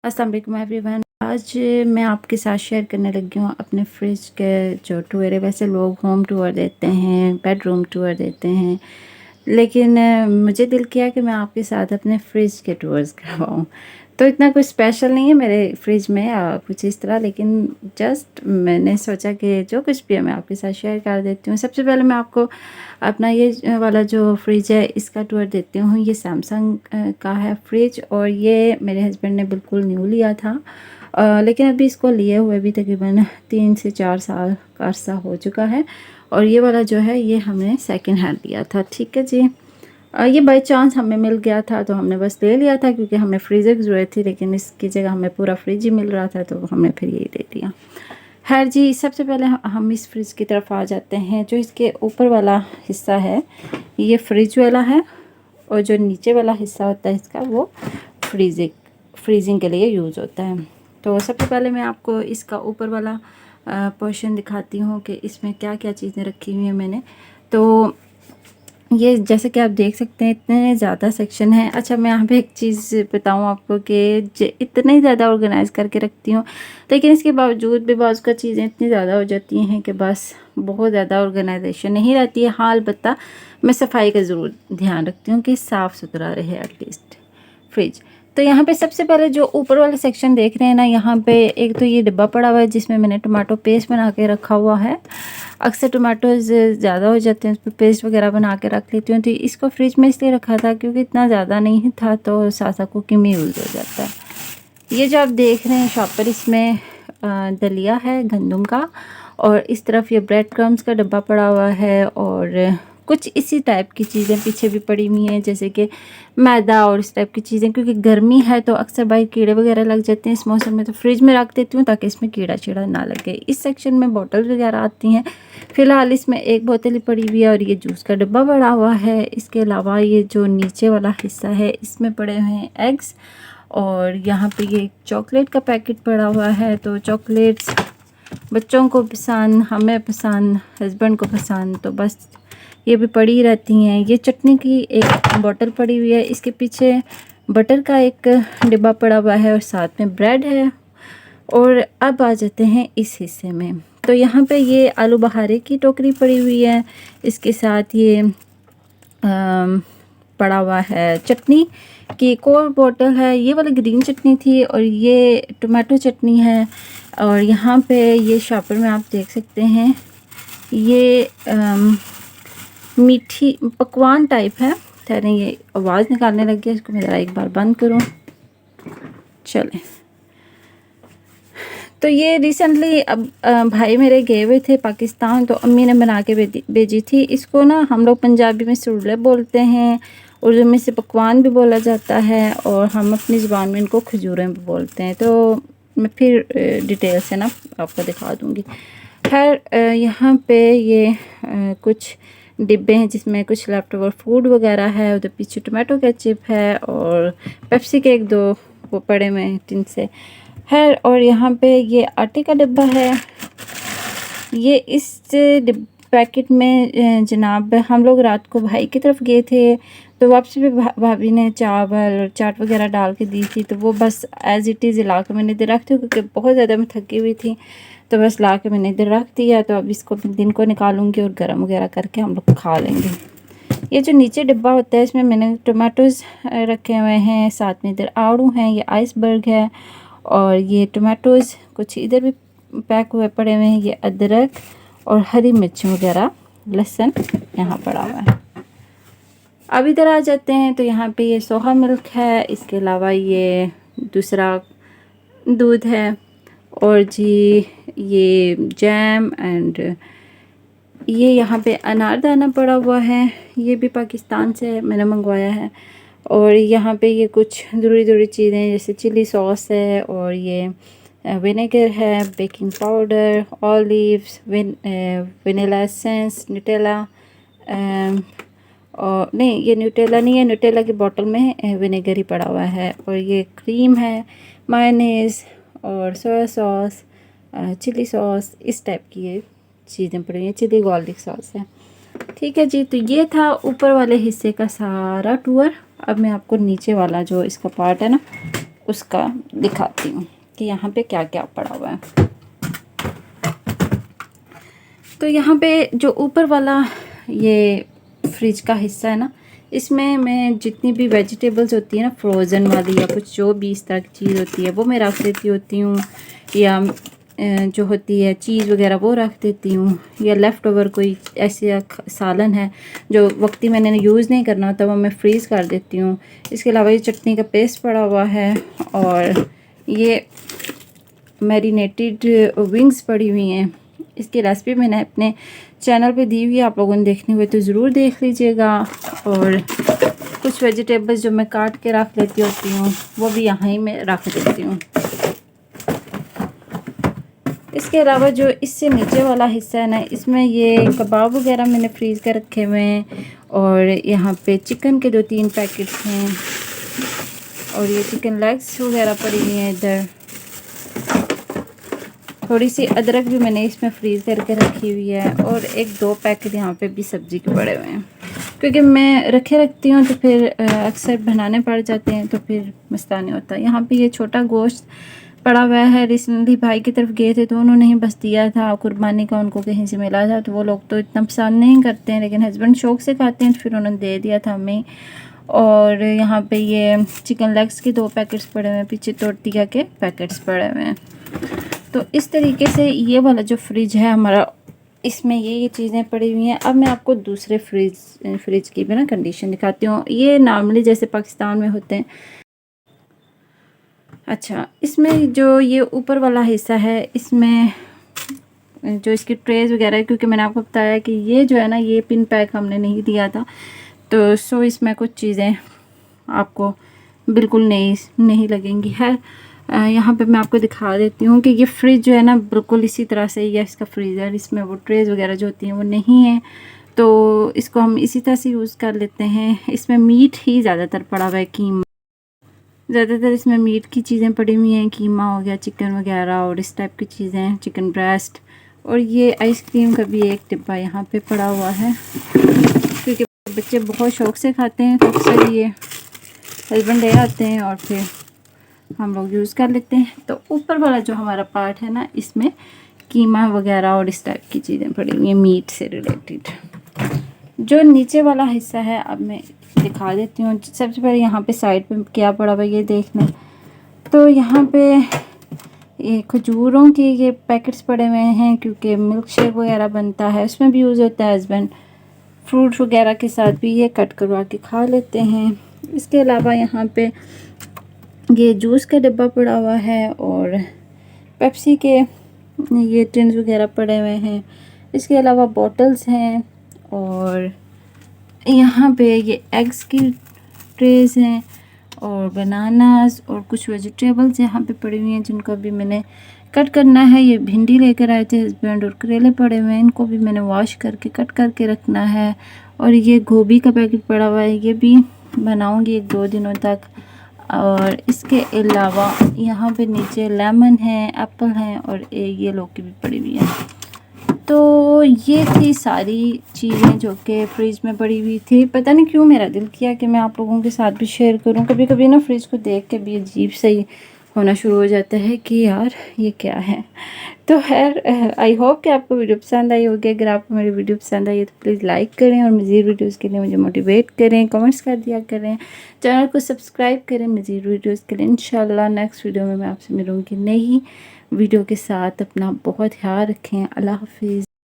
अस्सलाम वालेकुम एवरीवन। आज मैं आपके साथ शेयर करने लगी हूँ अपने फ्रिज के जो टूर है। वैसे लोग होम टूर देते हैं, बेडरूम टूर देते हैं, लेकिन मुझे दिल किया कि मैं आपके साथ अपने फ्रिज के टूर्स करवाऊँ। तो इतना कुछ स्पेशल नहीं है मेरे फ्रिज में कुछ इस तरह, लेकिन जस्ट मैंने सोचा कि जो कुछ भी है मैं आपके साथ शेयर कर देती हूँ। सबसे पहले मैं आपको अपना ये वाला जो फ्रिज है इसका टूर देती हूँ। ये सैमसंग का है फ्रिज, और ये मेरे हस्बैंड ने बिल्कुल न्यू लिया था, लेकिन अभी इसको लिए हुए भी तकरीबन 3 से 4 साल का अर्सा हो चुका है। और ये वाला जो है ये हमने सेकंड हैंड लिया था। ठीक है जी। ये बाय चांस हमें मिल गया था तो हमने बस ले लिया था, क्योंकि हमें फ्रीज़र की ज़रूरत थी, लेकिन इसकी जगह हमें पूरा फ्रिज ही मिल रहा था तो हमने फिर यही ले लिया। खैर जी, सबसे पहले हम इस फ्रिज की तरफ आ जाते हैं। जो इसके ऊपर वाला हिस्सा है ये फ्रिज वाला है, और जो नीचे वाला हिस्सा होता है इसका वो फ्रीजिंग के लिए यूज़ होता है। तो सबसे पहले मैं आपको इसका ऊपर वाला पोर्शन दिखाती हूँ कि इसमें क्या क्या चीज़ें रखी हुई हैं मैंने। तो ये जैसे कि आप देख सकते हैं इतने ज़्यादा सेक्शन हैं। अच्छा, मैं यहाँ पे एक चीज़ बताऊँ आपको कि इतने ज़्यादा ऑर्गेनाइज़ करके रखती हूँ, लेकिन इसके बावजूद भी बाज़ का चीज़ें इतनी ज़्यादा हो जाती हैं कि बस बहुत ज़्यादा ऑर्गेनाइजेशन नहीं रहती है। हाँ, अलबत्ता मैं सफाई का ज़रूर ध्यान रखती हूँ कि साफ़ सुथरा रहे एटलीस्ट फ्रिज। तो यहाँ पे सबसे पहले जो ऊपर वाला सेक्शन देख रहे हैं ना, यहाँ पे एक तो ये डिब्बा पड़ा हुआ है जिसमें मैंने टमाटो पेस्ट बना के रखा हुआ है। अक्सर टमाटोज़ ज़्यादा हो जाते हैं, उस पर पेस्ट वगैरह बना के रख लेती हूँ। तो इसको फ्रिज में इसलिए रखा था क्योंकि इतना ज़्यादा नहीं था, तो सासा कुकिंग में यूज़ हो जाता है। ये जो आप देख रहे हैं शॉपर, इसमें दलिया है गंदम का, और इस तरफ ये ब्रेड क्रम्स का डब्बा पड़ा हुआ है, और कुछ इसी टाइप की चीज़ें पीछे भी पड़ी हुई हैं, जैसे कि मैदा और इस टाइप की चीज़ें। क्योंकि गर्मी है तो अक्सर भाई कीड़े वगैरह लग जाते हैं इस मौसम में, तो फ्रिज में रख देती हूँ ताकि इसमें कीड़ा शीड़ा ना लगे। इस सेक्शन में बॉटल वगैरह आती हैं। फ़िलहाल इसमें एक बोतल ही पड़ी हुई है, और ये जूस का डब्बा पड़ा हुआ है। इसके अलावा ये जो नीचे वाला हिस्सा है इसमें पड़े हुए हैं एग्स, और यहाँ पे ये चॉकलेट का पैकेट पड़ा हुआ है। तो चॉकलेट्स बच्चों को पसंद, हमें पसंद, हस्बैंड को पसंद, तो बस ये भी पड़ी रहती हैं। ये चटनी की एक बोतल पड़ी हुई है, इसके पीछे बटर का एक डिब्बा पड़ा हुआ है, और साथ में ब्रेड है। और अब आ जाते हैं इस हिस्से में। तो यहाँ पे ये आलू बहारे की टोकरी पड़ी हुई है, इसके साथ ये पड़ा हुआ है चटनी की एक और बोतल है। ये वाली ग्रीन चटनी थी, और ये टमाटो चटनी है। और यहाँ पे ये शॉपर में आप देख सकते हैं ये मीठी पकवान टाइप है। ठहरें, ये आवाज़ निकालने लग गया, इसको मैं ज़रा एक बार बंद करूँ। चलें, तो ये रिसेंटली अब भाई मेरे गए हुए थे पाकिस्तान, तो अम्मी ने बना के भेजी थी। इसको ना हम लोग पंजाबी में सुरले बोलते हैं, उर्दू में से पकवान भी बोला जाता है, और हम अपनी ज़ुबान में इनको खजूरें भी बोलते हैं। तो मैं फिर डिटेल से ना आपको दिखा दूँगी। खैर, यहाँ पे ये कुछ डिब्बे हैं जिसमें कुछ लेफ्ट ओवर फूड वगैरह है। उधर पीछे टमाटो केचप है, और पेप्सी के एक दो वो पड़े हुए हैं टिन से है। और यहाँ पे ये आटे का डिब्बा है। ये इस पैकेट में जनाब हम लोग रात को भाई की तरफ गए थे, तो वापसी पे भाभी ने चावल और चाट वगैरह डाल के दी थी। तो वो बस एज़ इट इज़ ला के मैंने इधर रख दी, क्योंकि बहुत ज़्यादा मैं थकी हुई थी, तो बस ला के मैंने इधर रख दिया। तो अब इसको दिन को निकालूंगी और गर्म वगैरह करके हम लोग खा लेंगे। ये जो नीचे डिब्बा होता है इसमें मैंने टमाटोज़ रखे हुए हैं, साथ में इधर आड़ू हैं, ये आइसबर्ग है, और ये टमाटोज़ कुछ इधर भी पैक हुए पड़े हुए हैं। ये अदरक और हरी मिर्च वगैरह, लहसुन यहाँ पड़ा हुआ है। अब इधर आ जाते हैं, तो यहाँ पे ये सोहा मिल्क है, इसके अलावा ये दूसरा दूध है, और जी ये जैम, एंड ये यहाँ पे अनारदाना पड़ा हुआ है। ये भी पाकिस्तान से मैंने मंगवाया है। और यहाँ पे ये कुछ ज़रूरी चीज़ें जैसे चिली सॉस है, और ये विनेगर है, baking powder, olives, vanilla essence, Nutella, और नहीं ये न्यूटेला नहीं है, न्यूटेला की बोतल में विनेगर ही पड़ा हुआ है। और ये क्रीम है, मायोनीज़ और सोया सॉस, चिली सॉस, इस टाइप की ये चीज़ें पड़ी हैं, चिली गार्लिक सॉस है। ठीक है जी, तो ये था ऊपर वाले हिस्से का सारा टूर। अब मैं आपको नीचे वाला जो इसका पार्ट है ना उसका दिखाती हूँ कि यहाँ पे क्या क्या पड़ा हुआ है। तो यहाँ पे जो ऊपर वाला ये फ्रिज का हिस्सा है ना, इसमें मैं जितनी भी वेजिटेबल्स होती है ना, फ्रोज़न वाली या कुछ जो भी इस तरह की चीज़ होती है वो मैं रख देती होती हूँ, या जो होती है चीज़ वगैरह वो रख देती हूँ, या लेफ़्ट ओवर कोई ऐसे सालन है जो वक्ती मैंने यूज़ नहीं करना होता वो मैं फ्रीज़ कर देती हूँ। इसके अलावा ये चटनी का पेस्ट पड़ा हुआ है, और ये मैरिनेटेड विंग्स पड़ी हुई हैं। इसकी रेसिपी मैंने अपने चैनल पे दी हुई है, आप लोगों ने देखनी हुई तो ज़रूर देख लीजिएगा। और कुछ वेजिटेबल्स जो मैं काट के रख लेती होती हूँ वो भी यहाँ ही मैं रख देती हूँ। इसके अलावा जो इससे नीचे वाला हिस्सा है ना, इसमें ये कबाब वगैरह मैंने फ्रीज़ कर रखे हुए हैं, और यहाँ पे चिकन के 2-3 पैकेट्स हैं, और ये चिकन लेग्स वगैरह पड़ी हुई हैं इधर। थोड़ी सी अदरक भी मैंने इसमें फ्रीज़ करके रखी हुई है, और 1-2 पैकेट यहाँ पे भी सब्ज़ी के पड़े हुए हैं, क्योंकि मैं रखती हूँ तो फिर अक्सर बनाने पड़ जाते हैं तो फिर मसला नहीं होता। यहाँ पे ये छोटा गोश्त पड़ा हुआ है, रिसेंटली भाई की तरफ गए थे तो उन्होंने ही बस दिया था कुर्बानी का, उनको कहीं से मिला था, तो वो लोग तो इतना पसंद नहीं करते हैं, लेकिन हस्बैंड शौक से खाते हैं तो फिर उन्होंने दे दिया था हमें। और यहाँ पे ये चिकन लेग्स के 2 पैकेट्स पड़े हुए हैं, पीछे टोर्टिया के पैकेट्स पड़े हुए हैं। तो इस तरीके से ये वाला जो फ्रिज है हमारा, इसमें ये चीज़ें पड़ी हुई हैं। अब मैं आपको दूसरे फ्रिज की भी ना कंडीशन दिखाती हूँ। ये नॉर्मली जैसे पाकिस्तान में होते हैं। अच्छा, इसमें जो ये ऊपर वाला हिस्सा है, इसमें जो इसकी ट्रेज वगैरह है, क्योंकि मैंने आपको बताया कि ये जो है ना, ये पिन पैक हमने नहीं दिया था, तो सो इसमें कुछ चीज़ें आपको बिल्कुल नहीं लगेंगी। है यहाँ पे मैं आपको दिखा देती हूँ कि ये फ्रिज जो है ना, बिल्कुल इसी तरह से ही है इसका फ्रीज़र। इसमें वो ट्रेज वगैरह जो होती हैं वो नहीं है, तो इसको हम इसी तरह से यूज़ कर लेते हैं। इसमें मीट ही ज़्यादातर पड़ा हुआ है, कीमा ज़्यादातर इसमें मीट की चीज़ें पड़ी हुई हैं, कीमा हो गया, चिकन वगैरह और इस टाइप की चीज़ें, चिकन ब्रेस्ट। और ये आइसक्रीम का भी एक डिब्बा यहाँ पे पड़ा हुआ है, क्योंकि बच्चे बहुत शौक़ से खाते हैं, तो अक्सर ये हस्बैंड ले आते हैं और फिर हम लोग यूज़ कर लेते हैं। तो ऊपर वाला जो हमारा पार्ट है ना, इसमें कीमा वगैरह और इस टाइप की चीज़ें पड़ी हुई हैं मीट से रिलेटेड। जो नीचे वाला हिस्सा है अब मैं दिखा देती हूँ। सबसे पहले यहाँ पे साइड पे क्या पड़ा हुआ है ये देख लें। तो यहाँ पे ये खजूरों के ये पैकेट्स पड़े हुए हैं, क्योंकि मिल्क शेक वगैरह बनता है, उसमें भी यूज़ होता है। हस्बैंड फ्रूट वगैरह के साथ भी ये कट करवा के खा लेते हैं। इसके अलावा यहाँ पे ये जूस का डिब्बा पड़ा हुआ है, और पेप्सी के ये टिन्स वगैरह पड़े हुए हैं। इसके अलावा बॉटल्स हैं, और यहाँ पे ये एग्स की ट्रेज हैं, और बनानास और कुछ वेजिटेबल्स यहाँ पे पड़ी हुई हैं जिनको भी मैंने कट करना है। ये भिंडी लेकर आए थे हस्बैंड, और करेले पड़े हुए हैं, इनको भी मैंने वॉश करके कट करके रखना है। और ये गोभी का पैकेट पड़ा हुआ है, ये भी बनाऊंगी 1-2 दिनों तक। और इसके अलावा यहाँ पे नीचे लेमन है, एप्पल है, और ये लौकी भी पड़ी हुई है। तो ये थी सारी चीज़ें जो कि फ्रिज में पड़ी हुई थी। पता नहीं क्यों मेरा दिल किया कि मैं आप लोगों के साथ भी शेयर करूं। कभी कभी ना फ्रिज को देख के भी अजीब सा ही होना शुरू हो जाता है कि यार ये क्या है। तो खैर, आई होप कि आपको वीडियो पसंद आई होगी। अगर आपको मेरी वीडियो पसंद आई है तो प्लीज़ लाइक करें, और मज़ीद वीडियोज़ के लिए मुझे मोटिवेट करें, कमेंट्स कर दिया करें, चैनल को सब्सक्राइब करें मज़ीद वीडियोज़ के लिए। इंशाल्लाह नेक्स्ट वीडियो में मैं आपसे मिलूँगी नई वीडियो के साथ। अपना बहुत ख्याल रखें। अल्लाह हाफिज़।